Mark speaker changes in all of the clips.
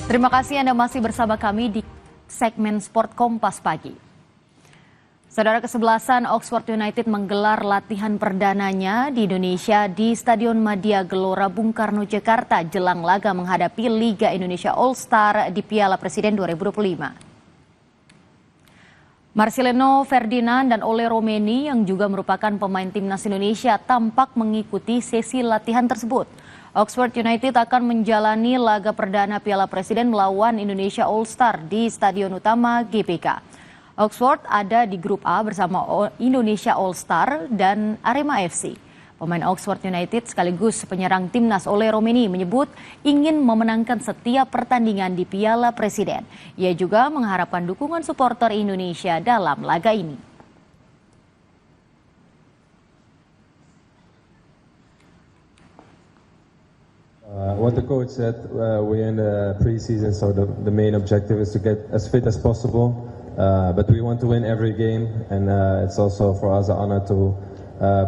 Speaker 1: Terima kasih Anda masih bersama kami di segmen Sport Kompas Pagi. Saudara, kesebelasan Oxford United menggelar latihan perdananya di Indonesia di Stadion Madia Gelora Bung Karno, Jakarta jelang laga menghadapi Liga Indonesia All-Star di Piala Presiden 2025. Marcelino Ferdinand dan Ole Romeni yang juga merupakan pemain timnas Indonesia tampak mengikuti sesi latihan tersebut. Oxford United akan menjalani laga perdana Piala Presiden melawan Indonesia All-Star di Stadion Utama GBK. Oxford ada di grup A bersama Indonesia All-Star dan Arema FC. Pemain Oxford United sekaligus penyerang timnas Ole Romeni menyebut ingin memenangkan setiap pertandingan di Piala Presiden. Ia juga mengharapkan dukungan supporter Indonesia dalam laga ini.
Speaker 2: What the coach said, we're in the preseason, so the main objective is to get as fit as possible. But we want to win every game, and it's also for us an honor to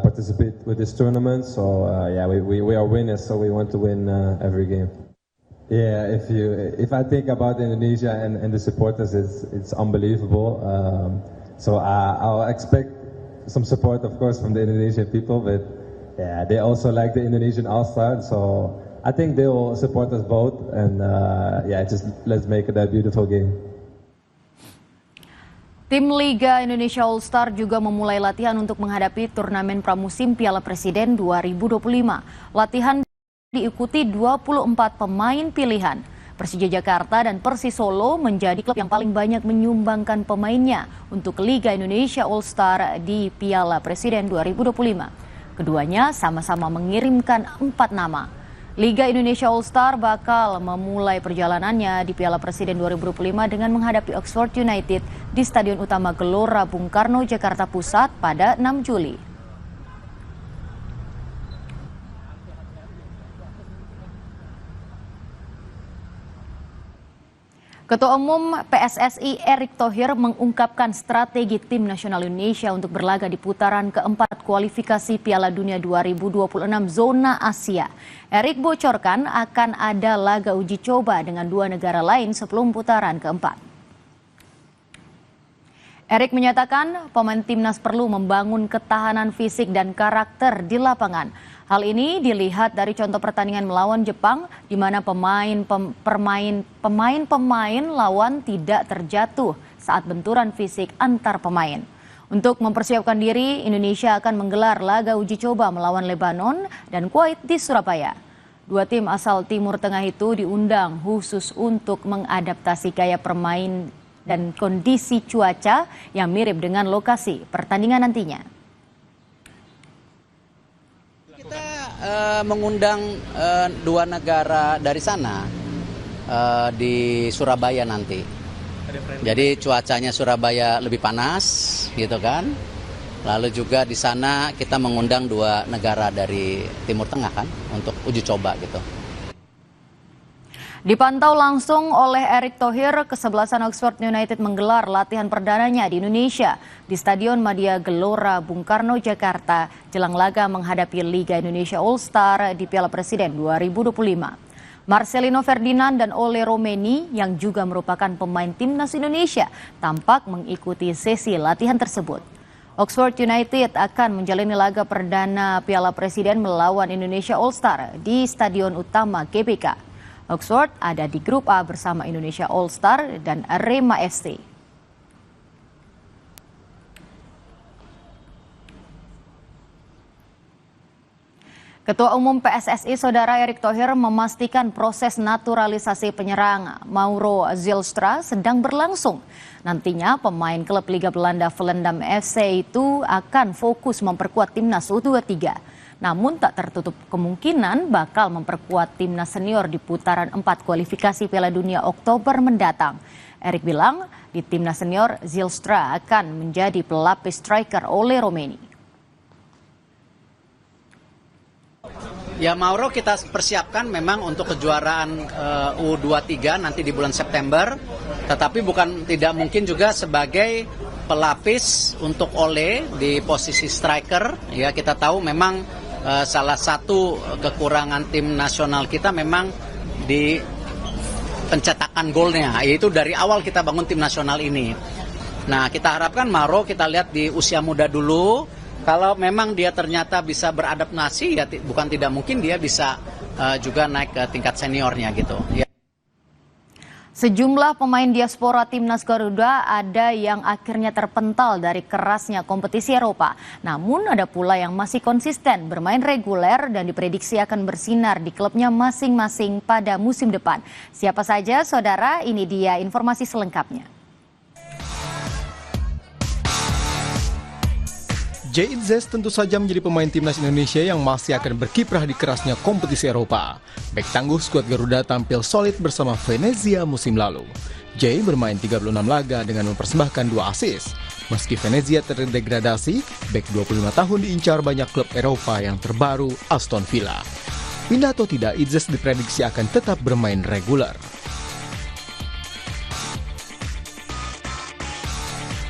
Speaker 2: participate with this tournament. So we are winners, so we want to win every game. Yeah, if I think about Indonesia and the supporters, it's unbelievable. So I'll expect some support, of course, from the Indonesian people, but yeah, they also like the Indonesian All-Star, so I think they will support us both, and just let's make it a beautiful game.
Speaker 1: Tim Liga Indonesia All-Star juga memulai latihan untuk menghadapi turnamen pramusim Piala Presiden 2025. Latihan diikuti 24 pemain pilihan. Persija Jakarta dan Persis Solo menjadi klub yang paling banyak menyumbangkan pemainnya untuk Liga Indonesia All-Star di Piala Presiden 2025. Keduanya sama-sama mengirimkan 4 nama. Liga Indonesia All-Star bakal memulai perjalanannya di Piala Presiden 2025 dengan menghadapi Oxford United di Stadion Utama Gelora Bung Karno, Jakarta Pusat pada 6 Juli. Ketua Umum PSSI Erick Thohir mengungkapkan strategi tim nasional Indonesia untuk berlaga di putaran keempat kualifikasi Piala Dunia 2026 zona Asia. Erick bocorkan akan ada laga uji coba dengan 2 negara lain sebelum putaran keempat. Erick menyatakan pemain timnas perlu membangun ketahanan fisik dan karakter di lapangan. Hal ini dilihat dari contoh pertandingan melawan Jepang, di mana pemain-pemain lawan tidak terjatuh saat benturan fisik antar pemain. Untuk mempersiapkan diri, Indonesia akan menggelar laga uji coba melawan Lebanon dan Kuwait di Surabaya. 2 tim asal Timur Tengah itu diundang khusus untuk mengadaptasi gaya permain dan kondisi cuaca yang mirip dengan lokasi pertandingan nantinya.
Speaker 3: Mengundang 2 negara dari sana di Surabaya nanti. Jadi cuacanya Surabaya lebih panas, gitu kan. Lalu juga di sana kita mengundang 2 negara dari Timur Tengah kan untuk uji coba gitu.
Speaker 1: Dipantau langsung oleh Erick Thohir, kesebelasan Oxford United menggelar latihan perdananya di Indonesia di Stadion Madia Gelora Bung Karno, Jakarta jelang laga menghadapi Liga Indonesia All-Star di Piala Presiden 2025. Marcelino Ferdinand dan Ole Romeni yang juga merupakan pemain timnas Indonesia tampak mengikuti sesi latihan tersebut. Oxford United akan menjalani laga perdana Piala Presiden melawan Indonesia All-Star di Stadion Utama GBK. Oxford ada di grup A bersama Indonesia All-Star dan Arema FC. Ketua Umum PSSI Saudara Erick Thohir memastikan proses naturalisasi penyerang Mauro Zylstra sedang berlangsung. Nantinya pemain klub Liga Belanda Volendam FC itu akan fokus memperkuat timnas U23. Namun tak tertutup kemungkinan bakal memperkuat timnas senior di putaran 4 kualifikasi Piala Dunia Oktober mendatang. Erick bilang di timnas senior Zylstra akan menjadi pelapis striker Ole Romeni.
Speaker 3: Ya Mauro kita persiapkan memang untuk kejuaraan U23 nanti di bulan September. Tetapi tidak mungkin juga sebagai pelapis untuk Ole di posisi striker. Ya kita tahu memang salah satu kekurangan tim nasional kita memang di pencetakan golnya, yaitu dari awal kita bangun tim nasional ini. Nah, kita harapkan Mauro kita lihat di usia muda dulu. Kalau memang dia ternyata bisa beradaptasi, ya bukan tidak mungkin dia bisa juga naik ke tingkat seniornya gitu. Ya.
Speaker 1: Sejumlah pemain diaspora timnas Garuda ada yang akhirnya terpental dari kerasnya kompetisi Eropa. Namun ada pula yang masih konsisten bermain reguler dan diprediksi akan bersinar di klubnya masing-masing pada musim depan. Siapa saja saudara? Ini dia informasi selengkapnya.
Speaker 4: Jay Itzes tentu saja menjadi pemain timnas Indonesia yang masih akan berkiprah di kerasnya kompetisi Eropa. Bek tangguh skuad Garuda tampil solid bersama Venezia musim lalu. Jay bermain 36 laga dengan mempersembahkan 2 assist. Meski Venezia terdegradasi, bek 25 tahun diincar banyak klub Eropa yang terbaru Aston Villa. Pindah atau tidak, Itzes diprediksi akan tetap bermain reguler.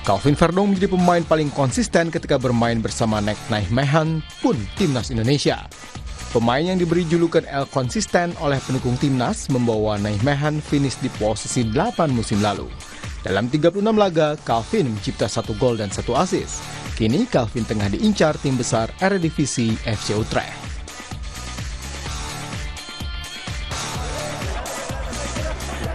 Speaker 4: Calvin Verdong menjadi pemain paling konsisten ketika bermain bersama Nek Nijmegen pun timnas Indonesia. Pemain yang diberi julukan El Konsisten oleh pendukung timnas membawa Nijmegen finish di posisi 8 musim lalu. Dalam 36 laga, Calvin mencipta 1 gol dan 1 assist. Kini Calvin tengah diincar tim besar Eredivisie FC Utrecht.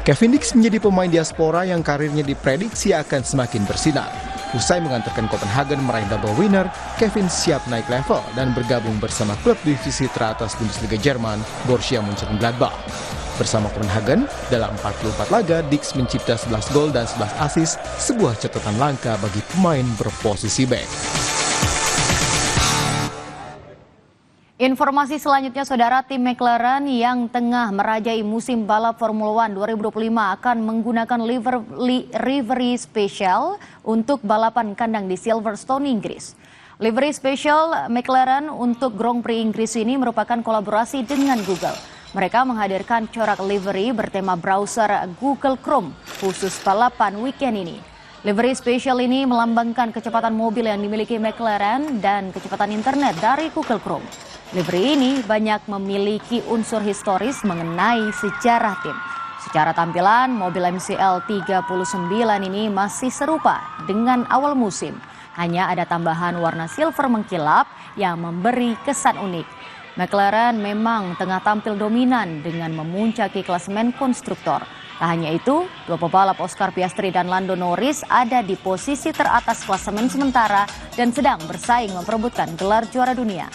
Speaker 4: Kevin Dix menjadi pemain diaspora yang karirnya diprediksi akan semakin bersinar. Usai mengantarkan Copenhagen meraih double winner, Kevin siap naik level dan bergabung bersama klub divisi teratas Bundesliga Jerman, Borussia Mönchengladbach. Bersama Copenhagen, dalam 44 laga, Dix mencipta 11 gol dan 11 assist, sebuah catatan langka bagi pemain berposisi bek.
Speaker 1: Informasi selanjutnya, saudara, tim McLaren yang tengah merajai musim balap Formula 1 2025 akan menggunakan livery special untuk balapan kandang di Silverstone, Inggris. Livery special McLaren untuk Grand Prix Inggris ini merupakan kolaborasi dengan Google. Mereka menghadirkan corak livery bertema browser Google Chrome khusus balapan weekend ini. Livery special ini melambangkan kecepatan mobil yang dimiliki McLaren dan kecepatan internet dari Google Chrome. Livery ini banyak memiliki unsur historis mengenai sejarah tim. Secara tampilan, mobil MCL 39 ini masih serupa dengan awal musim. Hanya ada tambahan warna silver mengkilap yang memberi kesan unik. McLaren memang tengah tampil dominan dengan memuncaki klasemen konstruktor. Tak hanya itu, dua pebalap Oscar Piastri dan Lando Norris ada di posisi teratas klasemen sementara dan sedang bersaing memperebutkan gelar juara dunia.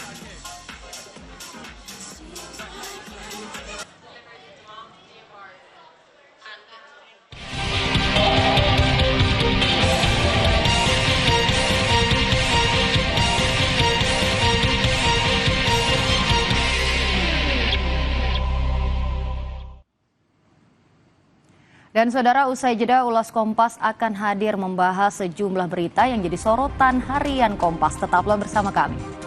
Speaker 1: Dan saudara, usai jeda Ulas Kompas akan hadir membahas sejumlah berita yang jadi sorotan harian Kompas. Tetaplah bersama kami.